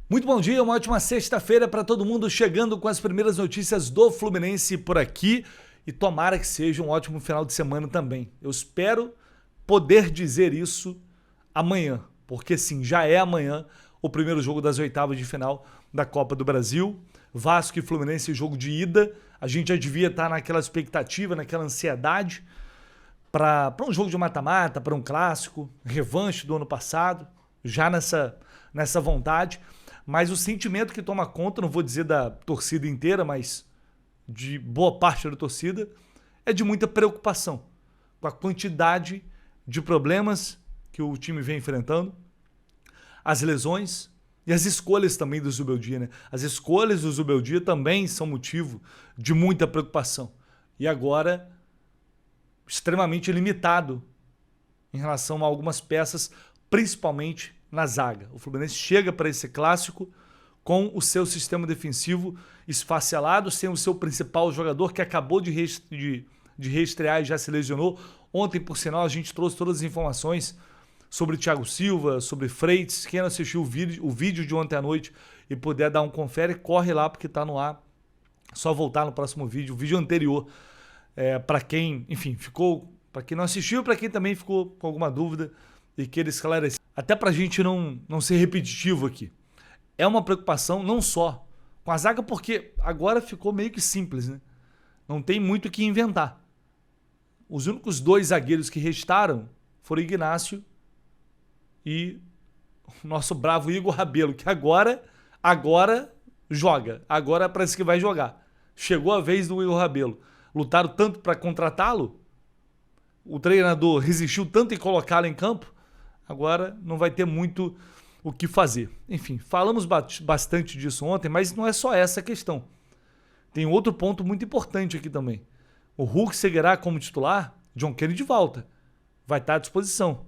Muito bom dia, uma ótima sexta-feira para todo mundo, chegando com as primeiras notícias do Fluminense por aqui e tomara que seja um ótimo final de semana também. Eu espero poder dizer isso amanhã, porque sim, já é amanhã o primeiro jogo das oitavas de final da Copa do Brasil. Vasco e Fluminense, jogo de ida. A gente já devia estar naquela expectativa, naquela ansiedade para um jogo de mata-mata, para um clássico, revanche do ano passado, já nessa vontade. Mas o sentimento que toma conta, não vou dizer da torcida inteira, mas de boa parte da torcida, é de muita preocupação com a quantidade de problemas que o time vem enfrentando, as lesões e as escolhas também do Zubeldia, né? As escolhas do Zubeldia também são motivo de muita preocupação. E agora, extremamente limitado em relação a algumas peças, principalmente na zaga. O Fluminense chega para esse clássico com o seu sistema defensivo esfacelado, sem o seu principal jogador que acabou de reestrear e já se lesionou. Ontem, por sinal, a gente trouxe todas as informações sobre Thiago Silva, sobre Freitas. Quem não assistiu o vídeo de ontem à noite e puder dar um confere, corre lá porque está no ar. Só voltar no próximo vídeo, o vídeo anterior. Para quem, enfim, ficou, para quem não assistiu, para quem também ficou com alguma dúvida e queira esclarecer. Até para a gente não ser repetitivo aqui. É uma preocupação não só com a zaga, porque agora ficou meio que simples, né? Não tem muito o que inventar. Os únicos dois zagueiros que restaram foram Ignacio e o nosso bravo Igor Rabelo, que agora joga. Agora parece que vai jogar. Chegou a vez do Igor Rabelo. Lutaram tanto para contratá-lo, o treinador resistiu tanto em colocá-lo em campo, agora não vai ter muito o que fazer. Enfim, falamos bastante disso ontem, mas não é só essa a questão. Tem outro ponto muito importante aqui também. O Hulk seguirá como titular, John Kennedy volta. Vai estar à disposição.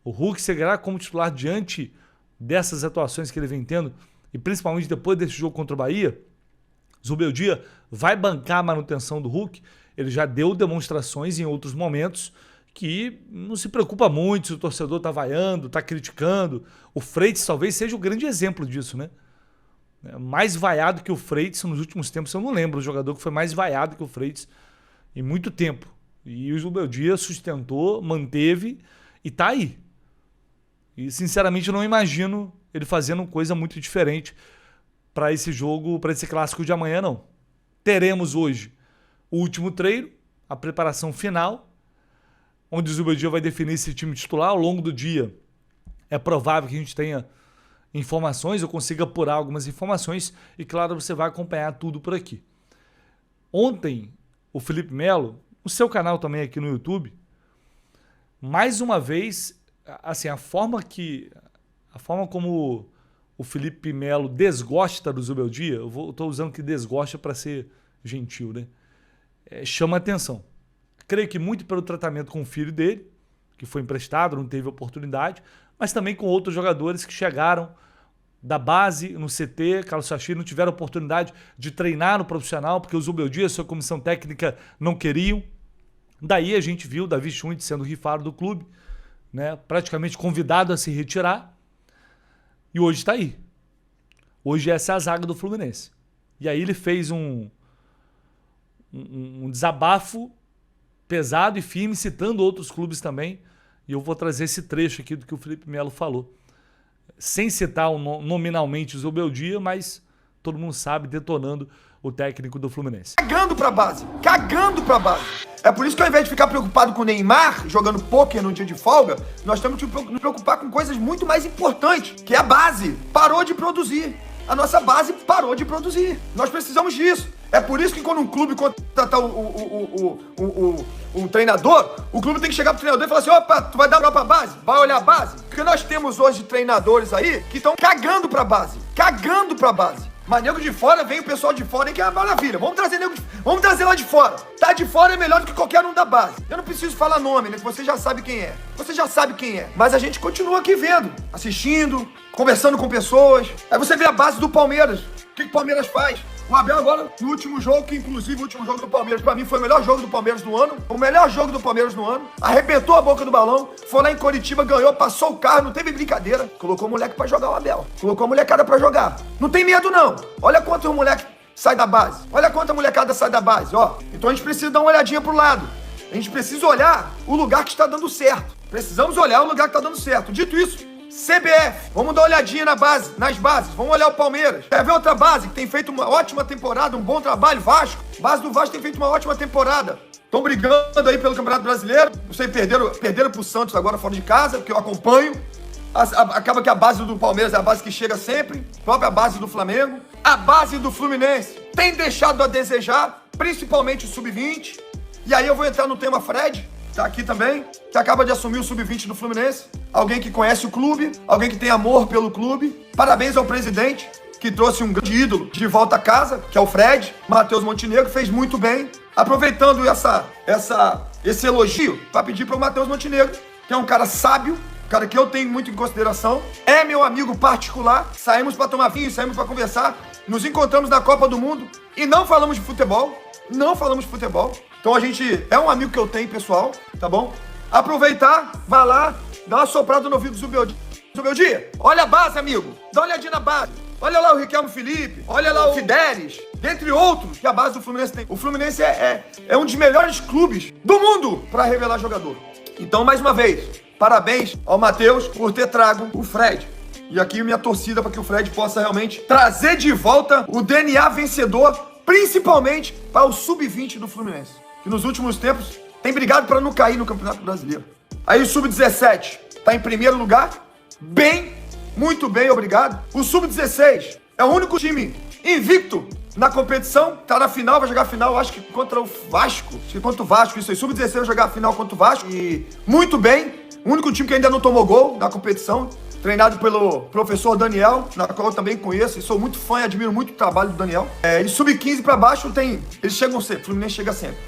O Hulk seguirá como titular diante dessas atuações que ele vem tendo, e principalmente depois desse jogo contra o Bahia. Zubeldia vai bancar a manutenção do Hulk. Ele já deu demonstrações em outros momentos que não se preocupa muito se o torcedor está vaiando, está criticando. O Freitas talvez seja o grande exemplo disso, né? Mais vaiado que o Freitas nos últimos tempos, eu não lembro o jogador que foi mais vaiado que o Freitas em muito tempo. E o Zubeldia sustentou, manteve e está aí. E sinceramente eu não imagino ele fazendo coisa muito diferente para esse jogo, para esse clássico de amanhã, não. Teremos hoje o último treino, a preparação final, onde o Zubeldia vai definir esse time titular. Ao longo do dia é provável que a gente tenha informações, eu consiga apurar algumas informações e, claro, você vai acompanhar tudo por aqui. Ontem, o Felipe Melo, no seu canal também aqui no YouTube, mais uma vez, assim, a forma como o Felipe Melo desgosta do Zubeldia, eu estou usando que desgosta para ser gentil, né? Chama atenção. Creio que muito pelo tratamento com o filho dele, que foi emprestado, não teve oportunidade, mas também com outros jogadores que chegaram da base no CT, Carlos Sachir, não tiveram oportunidade de treinar no profissional, porque o Zubeldia e a sua comissão técnica não queriam. Daí a gente viu o Davi Schwindt sendo rifado do clube, né, praticamente convidado a se retirar, e hoje está aí. Hoje essa é a zaga do Fluminense. E aí ele fez um desabafo pesado e firme, citando outros clubes também, e eu vou trazer esse trecho aqui do que o Felipe Melo falou, sem citar nominalmente o Zubeldia, mas todo mundo sabe, detonando o técnico do Fluminense. Cagando pra base. É por isso que ao invés de ficar preocupado com o Neymar jogando pôquer no dia de folga, nós temos que nos preocupar com coisas muito mais importantes, que é a base. Parou de produzir. A nossa base parou de produzir. Nós precisamos disso. É por isso que quando um clube contratar um treinador, o clube tem que chegar pro treinador e falar assim: opa, tu vai dar moral pra base? Vai olhar a base? Porque nós temos hoje treinadores aí que estão cagando pra base. Mas nego de fora, vem o pessoal de fora, que é uma maravilha. Vamos trazer lá de fora. Tá de fora é melhor do que qualquer um da base. Eu não preciso falar nome, né? Que você já sabe quem é. Mas a gente continua aqui vendo, assistindo, conversando com pessoas. Aí você vê a base do Palmeiras. O que o Palmeiras faz? O Abel agora, no último jogo, que inclusive o último jogo do Palmeiras, pra mim foi o melhor jogo do Palmeiras no ano. O melhor jogo do Palmeiras no ano. Arrebentou a boca do balão. Foi lá em Coritiba, ganhou, passou o carro, não teve brincadeira. Colocou o moleque pra jogar o Abel. Colocou a molecada pra jogar. Não tem medo, não. Olha quanto o moleque sai da base. Olha quanta molecada sai da base, ó. Então a gente precisa dar uma olhadinha pro lado. A gente precisa olhar o lugar que está dando certo. Precisamos olhar o lugar que está dando certo. Dito isso, CBF, vamos dar uma olhadinha nas bases, vamos olhar o Palmeiras. Quer ver outra base que tem feito uma ótima temporada, um bom trabalho? Vasco. A base do Vasco tem feito uma ótima temporada. Estão brigando aí pelo Campeonato Brasileiro. Não sei, perderam pro Santos agora fora de casa, porque eu acompanho. Acaba que a base do Palmeiras é a base que chega sempre. A própria base do Flamengo. A base do Fluminense tem deixado a desejar, principalmente o Sub-20. E aí eu vou entrar no tema Fred, tá aqui também, que acaba de assumir o Sub-20 do Fluminense. Alguém que conhece o clube, alguém que tem amor pelo clube. Parabéns ao presidente, que trouxe um grande ídolo de volta a casa, que é o Fred. Matheus Montenegro fez muito bem. Aproveitando esse elogio, para pedir para o Matheus Montenegro, que é um cara sábio, cara que eu tenho muito em consideração, é meu amigo particular. Saímos para tomar vinho, saímos para conversar, nos encontramos na Copa do Mundo e não falamos de futebol. Não falamos de futebol. Então a gente é um amigo que eu tenho, pessoal, tá bom? Aproveitar, vai lá, dá uma soprada no ouvido do Zubeldia. Olha a base, amigo. Dá uma olhadinha na base. Olha lá o Riquelme Felipe, olha lá o Fidelis, dentre outros que a base do Fluminense tem. O Fluminense é um dos melhores clubes do mundo para revelar jogador. Então, mais uma vez, parabéns ao Matheus por ter trago o Fred. E aqui minha torcida para que o Fred possa realmente trazer de volta o DNA vencedor, principalmente para o Sub-20 do Fluminense, que nos últimos tempos tem brigado para não cair no Campeonato Brasileiro. Aí o Sub-17 está em primeiro lugar, muito bem, obrigado. O Sub-16 é o único time invicto na competição, tá na final, vai jogar a final, acho que contra o Vasco. Acho que contra o Vasco, isso aí. Sub-16 vai jogar a final contra o Vasco. E muito bem, o único time que ainda não tomou gol na competição, treinado pelo professor Daniel, na qual eu também conheço, e sou muito fã e admiro muito o trabalho do Daniel. E Sub-15 pra baixo tem... Eles chegam sempre, o Fluminense chega sempre.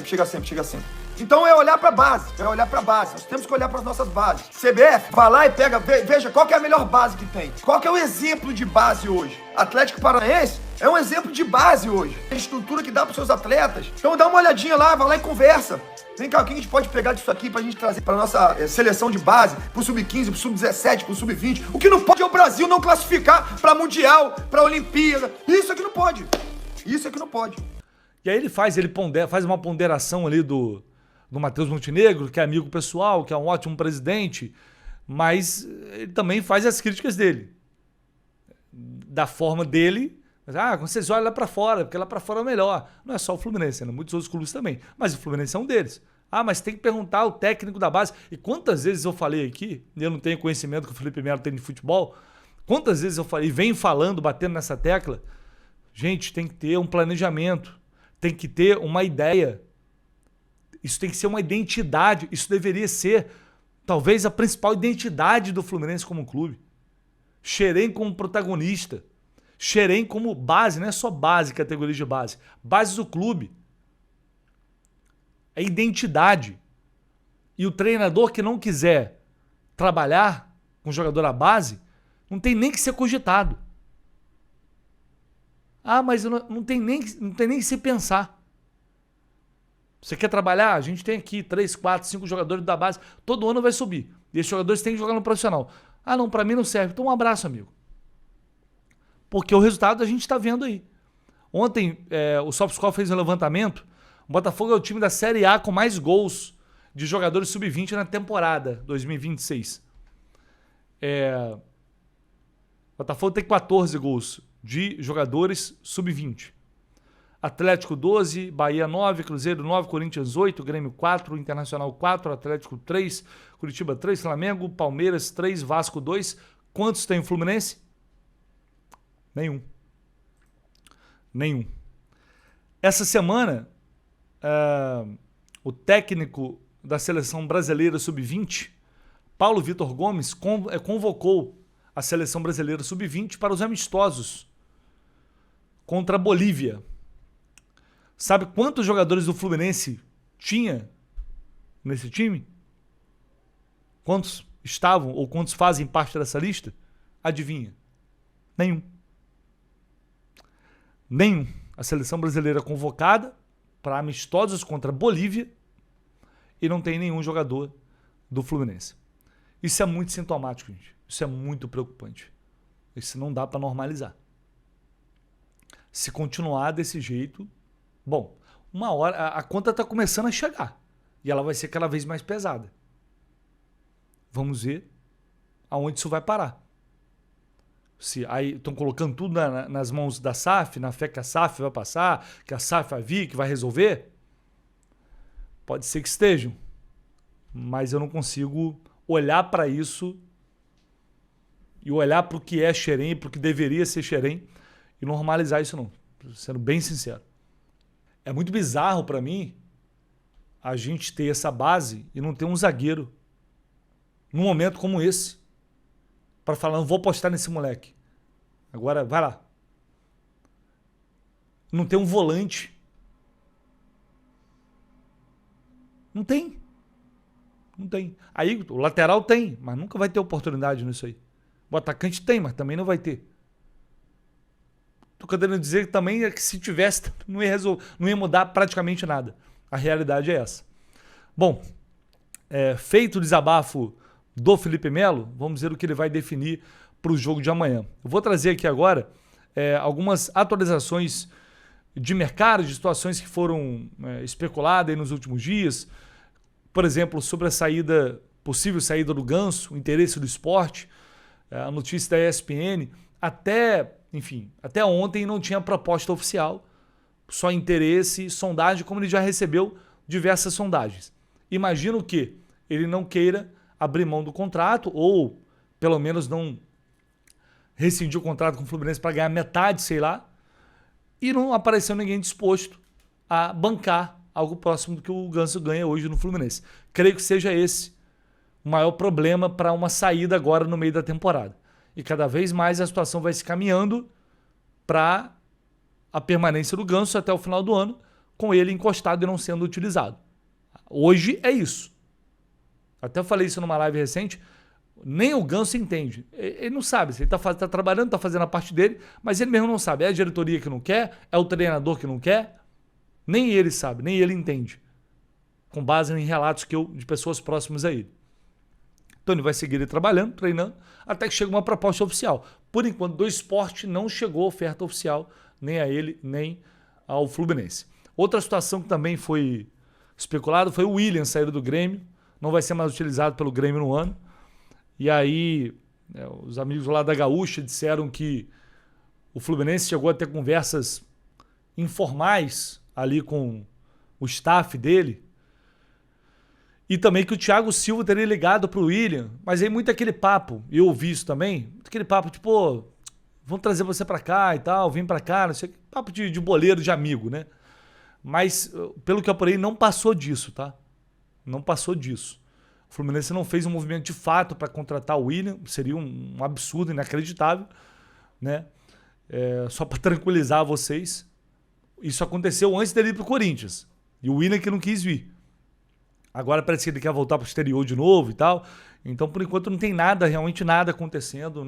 Chega sempre. Então é olhar pra base, Nós temos que olhar pras nossas bases. CBF, vai lá e pega, veja qual que é a melhor base que tem. Qual que é o exemplo de base hoje? Atlético Paranaense é um exemplo de base hoje. A estrutura que dá pros seus atletas. Então dá uma olhadinha lá, vai lá e conversa. Vem cá, o que a gente pode pegar disso aqui pra gente trazer pra nossa seleção de base, pro Sub-15, pro Sub-17, pro Sub-20. O que não pode é o Brasil não classificar pra Mundial, pra Olimpíada. Isso é que não pode. E aí ele faz uma ponderação ali do Matheus Montenegro, que é amigo pessoal, que é um ótimo presidente, mas ele também faz as críticas dele. Da forma dele. Quando vocês olham lá pra fora, porque lá pra fora é o melhor. Não é só o Fluminense, né? Muitos outros clubes também. Mas o Fluminense é um deles. Mas tem que perguntar ao técnico da base. E quantas vezes eu falei aqui, e eu não tenho conhecimento que o Felipe Melo tem de futebol, quantas vezes eu falei, e venho falando, batendo nessa tecla, gente, tem que ter um planejamento, tem que ter uma ideia. Isso tem que ser uma identidade. Isso deveria ser, talvez, a principal identidade do Fluminense como clube. Xerém como protagonista. Xerém como base, não é só base, categoria de base. Base do clube. É identidade. E o treinador que não quiser trabalhar com o jogador à base, não tem nem que ser cogitado. Mas não tem nem que se pensar. Você quer trabalhar? A gente tem aqui 3, 4, 5 jogadores da base. Todo ano vai subir. E esses jogadores têm que jogar no profissional. Não, pra mim não serve. Então um abraço, amigo. Porque o resultado a gente está vendo aí. Ontem o SoftScore fez um levantamento. O Botafogo é o time da Série A com mais gols de jogadores sub-20 na temporada 2026. O Botafogo tem 14 gols de jogadores sub-20. Atlético 12, Bahia 9, Cruzeiro 9, Corinthians 8, Grêmio 4, Internacional 4, Atlético 3, Curitiba 3, Flamengo, Palmeiras 3, Vasco 2. Quantos tem o Fluminense? Nenhum. Essa semana, o técnico da seleção brasileira sub-20, Paulo Vitor Gomes, convocou a seleção brasileira sub-20 para os amistosos contra a Bolívia. Sabe quantos jogadores do Fluminense tinha nesse time? Quantos estavam ou quantos fazem parte dessa lista? Adivinha? Nenhum. A seleção brasileira convocada para amistosos contra a Bolívia e não tem nenhum jogador do Fluminense. Isso é muito sintomático, gente. Isso é muito preocupante. Isso não dá para normalizar. Se continuar desse jeito, bom, uma hora a conta está começando a chegar e ela vai ser cada vez mais pesada. Vamos ver aonde isso vai parar. Se aí estão colocando tudo nas mãos da SAF, na fé que a SAF vai passar, que a SAF vai vir, que vai resolver, pode ser que estejam, mas eu não consigo olhar para isso e olhar para o que é Xerém, para o que deveria ser Xerém e normalizar isso não, sendo bem sincero. É muito bizarro para mim a gente ter essa base e não ter um zagueiro num momento como esse para falar, não vou apostar nesse moleque. Agora, vai lá. Não tem um volante. Não tem. Não tem. Aí o lateral tem, mas nunca vai ter oportunidade nisso aí. O atacante tem, mas também não vai ter. Estou querendo dizer que também é que se tivesse, não ia mudar praticamente nada. A realidade é essa. Bom, feito o desabafo do Felipe Melo, vamos ver o que ele vai definir para o jogo de amanhã. Eu vou trazer aqui agora algumas atualizações de mercado, de situações que foram especuladas aí nos últimos dias. Por exemplo, sobre a possível saída do Ganso, o interesse do esporte, a notícia da ESPN. Até ontem não tinha proposta oficial, só interesse, sondagem, como ele já recebeu diversas sondagens. Imagino que ele não queira abrir mão do contrato ou pelo menos não rescindir o contrato com o Fluminense para ganhar metade, sei lá, e não apareceu ninguém disposto a bancar algo próximo do que o Ganso ganha hoje no Fluminense. Creio que seja esse o maior problema para uma saída agora no meio da temporada. E cada vez mais a situação vai se caminhando para a permanência do Ganso até o final do ano, com ele encostado e não sendo utilizado. Hoje é isso. Até falei isso numa live recente, nem o Ganso entende. Ele não sabe, ele está trabalhando, está fazendo a parte dele, mas ele mesmo não sabe. É a diretoria que não quer, é o treinador que não quer, nem ele sabe, nem ele entende. Com base em relatos de pessoas próximas a ele. Então ele vai seguir trabalhando, treinando, até que chega uma proposta oficial. Por enquanto, do esporte não chegou oferta oficial, nem a ele, nem ao Fluminense. Outra situação que também foi especulada foi o William sair do Grêmio, não vai ser mais utilizado pelo Grêmio no ano. E aí, os amigos lá da Gaúcha disseram que o Fluminense chegou a ter conversas informais ali com o staff dele. E também que o Thiago Silva teria ligado para o William, mas aí muito aquele papo, eu ouvi isso também, muito aquele papo tipo, vamos trazer você para cá e tal, vem para cá, não sei, papo de boleiro, de amigo, né? Mas, pelo que eu apurei, não passou disso, tá? Não passou disso. O Fluminense não fez um movimento de fato para contratar o William, seria um absurdo, inacreditável, né? Só para tranquilizar vocês, isso aconteceu antes dele ir para o Corinthians, e o William que não quis vir. Agora parece que ele quer voltar para o exterior de novo e tal. Então, por enquanto, não tem nada, realmente nada acontecendo,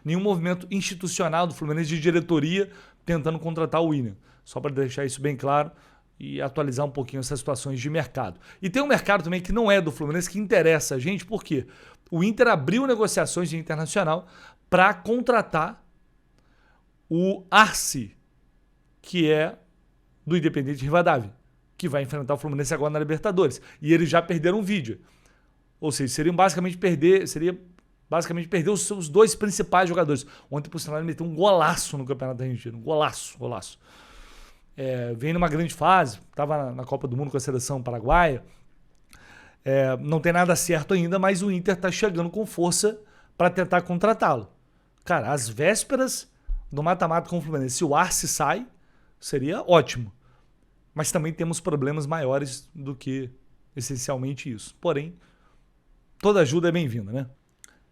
nenhum movimento institucional do Fluminense de diretoria tentando contratar o William. Só para deixar isso bem claro e atualizar um pouquinho essas situações de mercado. E tem um mercado também que não é do Fluminense, que interessa a gente, por quê? O Inter abriu negociações de internacional para contratar o Arce, que é do Independente Rivadavia, que vai enfrentar o Fluminense agora na Libertadores. E eles já perderam um vídeo. Ou seja, seria basicamente perder os seus dois principais jogadores. Ontem, por sinal, ele meteu um golaço no Campeonato Argentino. Golaço. Vem numa grande fase, estava na Copa do Mundo com a seleção paraguaia. Não tem nada certo ainda, mas o Inter está chegando com força para tentar contratá-lo. Cara, às vésperas do mata-mata com o Fluminense, se o Arce sai, seria ótimo. Mas também temos problemas maiores do que essencialmente isso. Porém, toda ajuda é bem-vinda, né?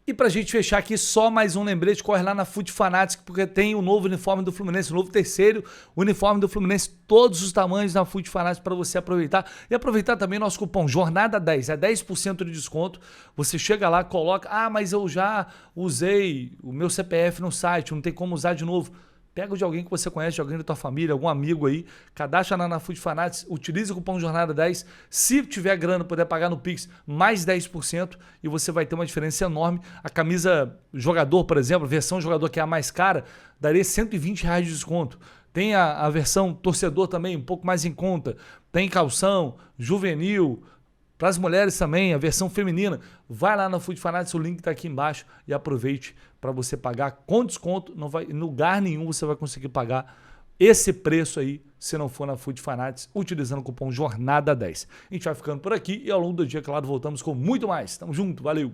E pra gente fechar aqui, só mais um lembrete, corre lá na Foot Fanatics, porque tem o novo uniforme do Fluminense, o novo terceiro uniforme do Fluminense, todos os tamanhos na Foot Fanatics para você aproveitar. E aproveitar também nosso cupom Jornada10, é 10% de desconto. Você chega lá, coloca, mas eu já usei o meu CPF no site, não tem como usar de novo. Pega o de alguém que você conhece, de alguém da tua família, algum amigo aí, cadastra na Food Fanatics, utiliza o cupom Jornada 10. Se tiver grana, puder pagar no Pix, mais 10% e você vai ter uma diferença enorme. A camisa jogador, por exemplo, a versão jogador que é a mais cara, daria R$120 de desconto. Tem a versão torcedor também, um pouco mais em conta. Tem calção, juvenil, para as mulheres também, a versão feminina. Vai lá na Food Fanatics, o link está aqui embaixo e aproveite para você pagar com desconto. Não vai, em lugar nenhum você vai conseguir pagar esse preço aí se não for na Food Fanatics, utilizando o cupom Jornada10. A gente vai ficando por aqui e ao longo do dia, claro, voltamos com muito mais. Tamo junto, valeu!